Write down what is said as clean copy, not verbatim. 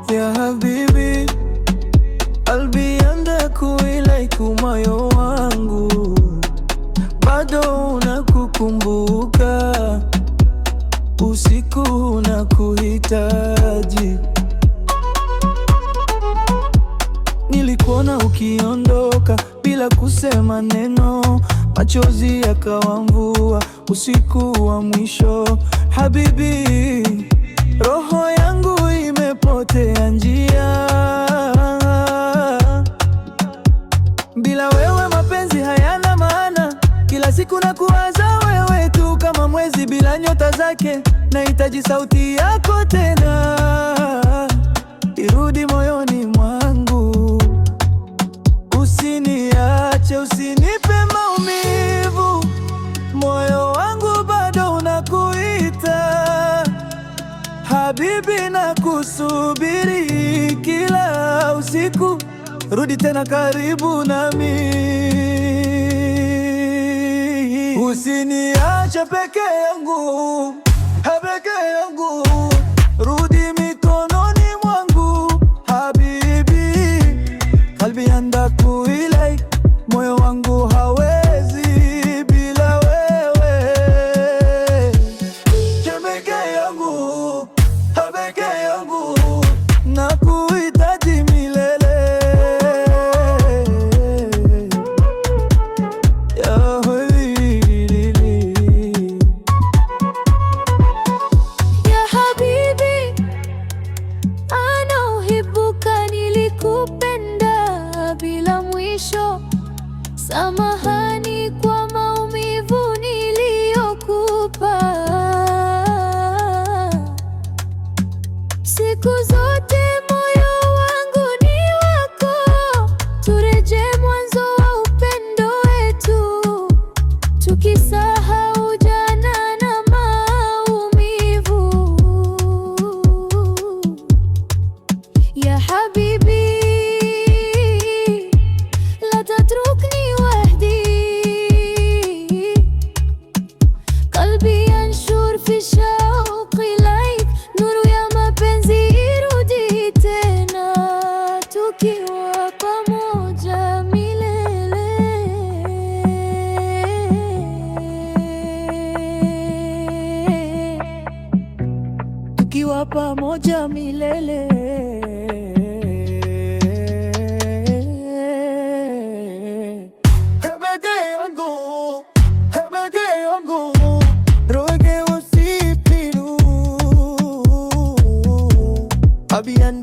Ya habibi, qalbi andakuilaiku, moyo wangu bado unakukumbuka, usiku unakuhitaji. Nilikuona ukiondoka bila kusema neno, machozi yakawa mvua usiku wa mwisho. Habibi, roho yangu imepotea njia. Bila wewe mapenzi hayana maana, kila siku nakuwaza wewe tu, kama mwezi bila nyota zake. Nahitaji sauti yako tena, irudi moyoni mwangu. Usiniache, usinipe maumivu, moyo wangu bado unakuita. Habibi, nakusubiri kila usiku, rudi tena karibu nami. Usiniache peke yangu, peke yangu, rudi mikononi mwangu. Habibi, qalbi andakuilai, moyo wangu hawezi bila wewe. Peke yangu, peke yangu, nakuhitaji milele. Ya habibi, ana uhibuka, nilikupenda bila mwisho. Samahani kwa maumivu niliyokupa. Siku zote moyo wangu ni wako, turejee mwanzo wa upendo wetu, tukisahau jana na maumivu. Ya habibi, la tatrukni wahdi, qalbi yanshur fi shauqi laik. Nuru ya mapenzi irudi tena, tukiwa pamoja milele. Tukiwa pamoja milele. Abian